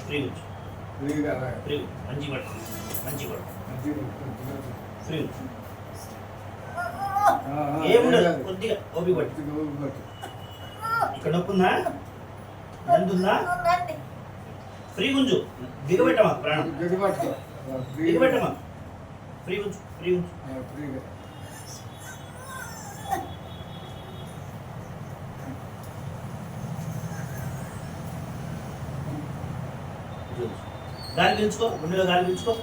Free ఉంచు free మంచి పట్టు మంచి పట్టు ఫ్రీ ఉంచు ఏముండదు కొద్దిగా ఓపి పట్టు ఇక్కడ నొప్పుందా ఉందా ఫ్రీ ఉంచు దిగబెట్టమా ప్రాణం దిగబెట్టమా ఫ్రీ ఉంచు ఫ్రీ ఉంచు గాలి పీల్చుకో గుండెలో గాలి పీల్చుకో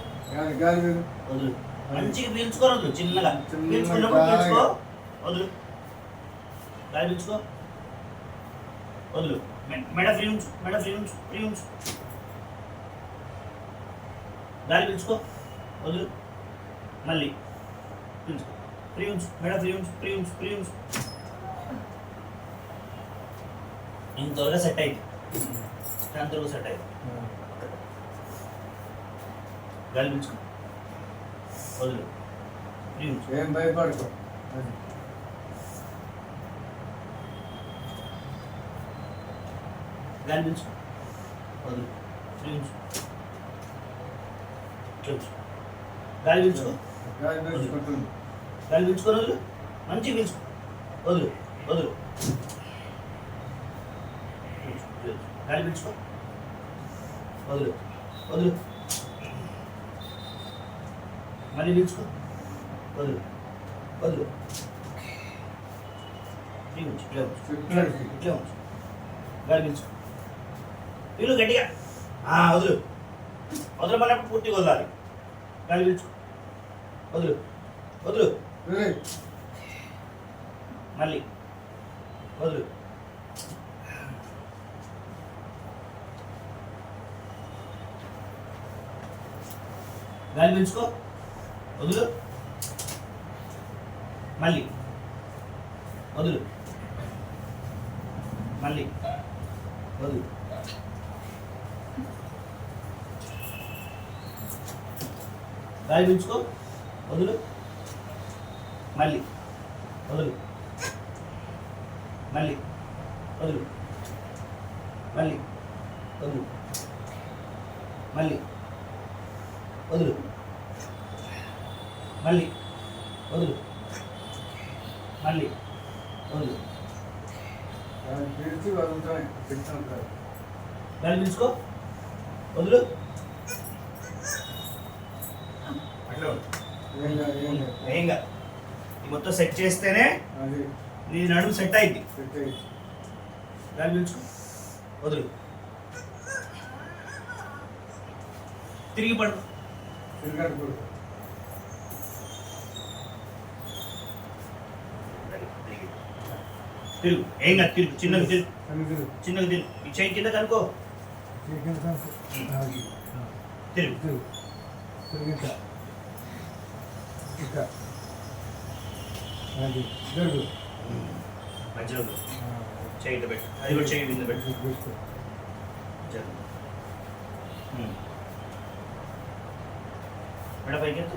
వదులు మంచిగా పీల్చుకో వదులు చిన్నగా పీల్చుకున్నప్పుడు పీల్చుకో వదులు గాలి పీల్చుకో వదులు మెడ ఫ్రీ ఉంచు మెడ ఫ్రీ ఉంచు ఫ్రీ ఉంచు గాలి పీల్చుకో వదులు మళ్ళీ పీల్చుకో ఫ్రీ ఉంచు మెడ ఫ్రీ ఉంచు ఫ్రీ ఉంచు ఫ్రీ ఉంచు ఇంతవరకు సెట్ అయింది అంతవరకు సెట్ అయింది గాలి పీల్చుకో వదులు ఫ్రీ ఉంచు ఏం భయపడుకో గాలి పీల్చుకో వదులు ఫ్రీ ఉంచు గాలి పీల్చుకో గాలి పీల్చుకో వదులు మంచిగా పీల్చుకో వదులు వదులు గాలి పీల్చుకో వదులు వదులు మళ్ళీ పీల్చుకో వదులు వదులు ఫ్రీ ఉంచు ఇట్లా ఉంచు ఇట్లా ఉంచు గాలి పీల్చుకో వీళ్ళు గట్టిగా వదులు వదలమన్నప్పుడు పూర్తిగా వదలాలి గాలి పీల్చుకో వదులు వదులు మళ్ళీ వదులు గాలి పీల్చుకో వదులు మళ్ళీ వదులు మళ్ళీ వదులు గాలి పీల్చుకో వదులు మళ్ళీ వదులు మళ్ళీ వదులు మళ్ళీ వదులు మళ్ళీ వదులు మళ్ళీ వదులు మళ్ళీ వదులు గాలి పీల్చుకో వదులు ఏంగా ఈ మొత్తం సెట్ చేస్తేనే నీ నడుము సెట్ అయింది గాలి పీల్చుకో వదులు తిరిగి పడు తిరుగు ఏం కాదు తిరుగు చిన్నగా తిరుగు చిన్నగా తిరుగు ఈ చేయి కింద కనుకో తిరుగు మధ్యలో చేయి పెట్టు అది కూడా చేయి కింద పెట్టు మెడ పైకి ఎంత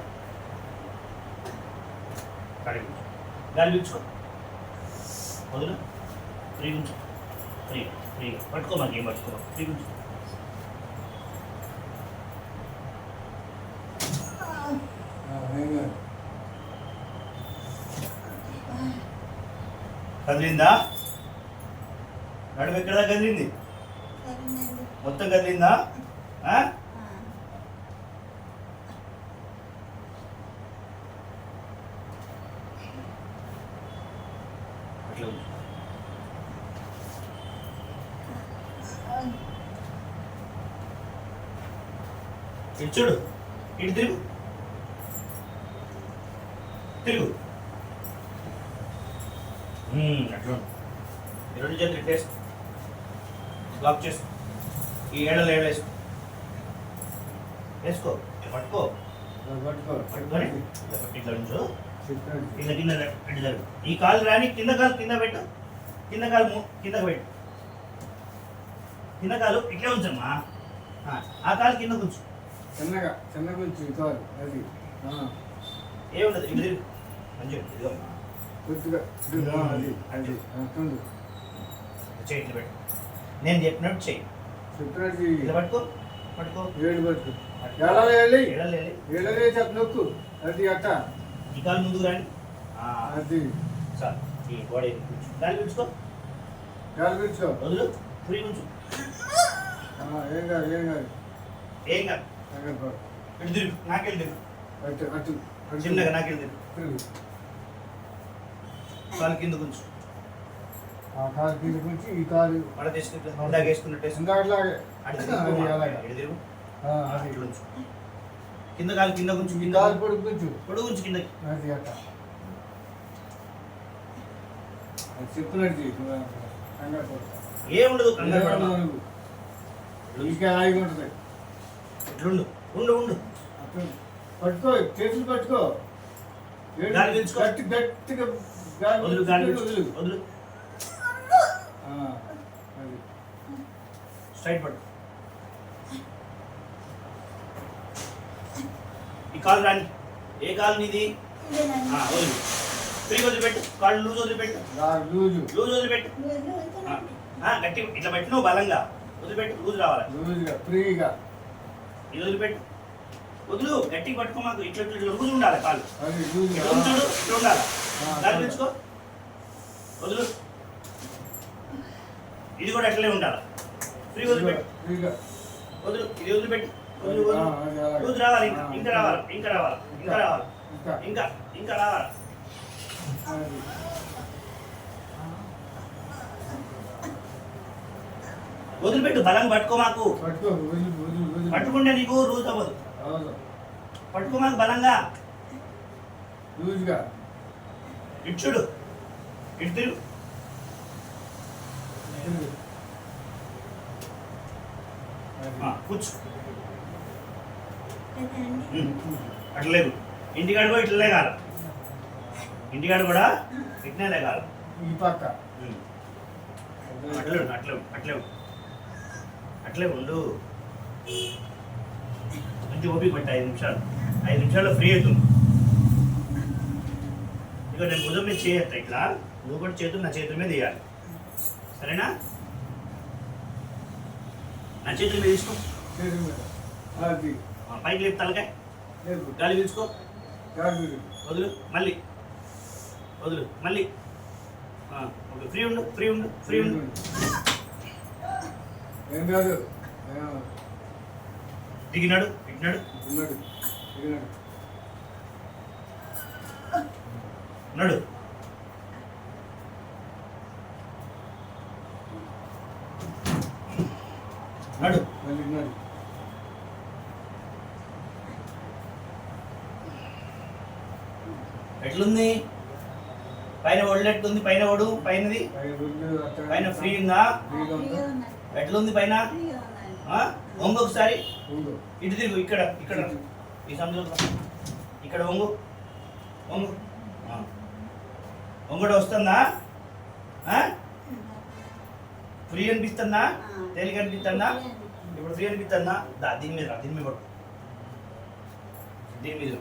కడిగి గాలి పీల్చుకో వదులు ఫ్రీ ఉంచు ఫ్రీగా ఫ్రీగా పట్టుకో మాకు ఏం పట్టుకో ఫ్రీ ఉంచు కదిలిందా నడుము ఎక్కడ కదిలింది మొత్తం కదిలిందా ఇటు చూడు ఇటు తిరుగు తిరుగు అట్లా ఈ రెండు చేతులు ఇట్లేసుకో లాక్ చేసుకో ఈ ఏడలు ఏడేసుకో వేసుకో పట్టుకో పట్టుకొని ఇట్లా ఉంచు కింద కింద పెట్టి జరుగు ఈ కాలు రాని కింద కాలు కింద పెట్టు కింద కాలు కిందకు పెట్టు కింద కాలు ఇట్లే ఉంచమ్మా ఆ కాలు కింద ఉంచు చిన్నగా చిన్నగా ఉంచు ఈ కాలు అది ఏముండదు ఇటు తిరుగు మంచిగా ఇదిగమ్మా కొద్దిగా అది అది చెయ్యి ఇట్లా పెట్టు నేను చెప్పినట్టు చెయ్యి చెప్పినట్టు చెయ్యి. ఇలా పట్టుకో పట్టుకో. ఏడు పట్టు. ఎలా వెళ్ళి ఎడలే ఏడలే చెప్పు నొక్కు. అది అట్ట ఈ కాలు ముందుకు రాని. అది సార్ ఈ బాడీ కూర్చో. గాలి పీల్చుకో. గాలి పీల్చుకో. వదులు. ఫ్రీ ఉంచు. ఏం కాదు ఏం కాదు ఏం కాదు. అక్కడ పో. ఇటు తిరుగు. నాకెళ్ళి తిరుగు. అటు అటు అటు చిన్నగా నాకెళ్ళి తిరుగు. తిరుగు. కాలు కింద కొంచెం ఆ కాలు కింద కూర్చి ఈ కాలు మడ తీసుకుంటా. ఇందాక వేసుకున్నట్టు వేసుకుంటా. ఇందాకలాగే అటు అది తిరుగు. అలాగే. ఇటు తిరుగు. అది ఇట్లా ఉంచు. కింద కాలు కింద కొంచెం ఈ కింద కాలు పొడుగు కూర్చు. పొడుగు ఉంచు కిందకి. అది అట్ట అది చెప్పినట్టు చెయ్యి. కంగారు పడకు. ఏముండదు కంగారు పడకు. ఇంకా హాయిగా ఉంటుంది. ఇట్లుండు. ఉండు ఉండు. అటు పట్టుకో చేతులు పట్టుకో. గాలి పీల్చుకో. గట్టిగా గాలి వదులు గాలి పీల్చుకో, పీల్చుకో. వదులు. అది స్ట్రైట్ పట్టు. ఈ కాలు రాని. ఏ కాలు నీది? వదులు. ఫ్రీ వదిలిపెట్టు. కాళ్ళు లూజ్ వదిలిపెట్టు. లూజు లూజ్ వదిలిపెట్టు. గట్టి ఇట్లా పెట్టి నువ్వు బలంగా వదిలిపెట్టు. లూజ్ రావాలి. లూజుగా ఫ్రీగా ఇది వదిలిపెట్టు. వదులు. గట్టిగా పట్టుకో. మాకు ఇట్లా ఇట్లా లూజ్ ఉండాలి కాలు. అది లూజుగా ఇట్లా ఉంచుడు. ఇట్లా ఉండాలి. గాలి పీల్చుకో. వదులు. ఇది కూడా అట్లనే ఉండాలి. ఫ్రీ వదిలిపెట్టు. ఫ్రీగా వదులు. ఇది వదిలిపెట్టు. వదులు వదులు. లూజ్ రావాలి. ఇంకా ఇంకా రావాలి. ఇంకా రావాలి. ఇంకా రావాలి. ఇంకా ఇంకా ఇంకా రావాలి. అది వదిలిపెట్టు. బలంగా పట్టుకో. మాకు పట్టుకో. వదిలి వదిలి వదిలి పట్టుకుంటే నీకు లూజ్ అవ్వదు. అవును పట్టుకో మాకు బలంగా. లూజుగా ఇటు చూడు. ఇటు తిరుగు. కూర్చో. అట్లేదు. ఇంటికాడ కూడా ఇట్లనే కాదు. ఇంటికాడ కూడా ఇట్లనే లేగాలి. ఈ పక్క అట్లే ఉండు. అట్లే అట్లే అట్లే ఉండు. మంచి ఓపిక పట్టి 5 నిమిషాలు. 5 నిమిషాల్లో ఫ్రీ అవుతుంది. ఇక నేను భుజం మీద చేయత్తా. ఇట్లా నువ్వు కూడా చేతులు నా చేతుల మీద వేయాలి. సరేనా? నా చేతుల మీద తీసుకో. చేతుల మీద అది పైకి లేపు తలకాయ. లేదు గాలి పీల్చుకో. గాలి వదులు. మళ్ళీ వదులు. మళ్ళీ ఓకే. ఫ్రీ ఉండు. ఫ్రీ ఉండు. ఫ్రీ ఉండు. ఏం కాదు దిగినాడు. ఇట్టినాడు. ఉన్నాడు దిగినాడు. ఉన్నాడు. నడు. మళ్ళీ ఉన్నాడు. ఎట్లుంది? పైన ఒళ్ళెట్లుంది? పైన ఒడు పైనది పైన ఫ్రీ ఉందా? ఎట్లుంది పైన? వంగు ఒకసారి. ఇటు తిరుగు. ఇక్కడ ఇక్కడ ఈ సందులో ఇక్కడ వంగు. వంగు. వంగుడు వస్తుందా? ఫ్రీ అనిపిస్తుందా? తేలిక అనిపిస్తుందా? ఇప్పుడు ఫ్రీ అనిపిస్తుందా? దీని మీద పడు. దీని మీద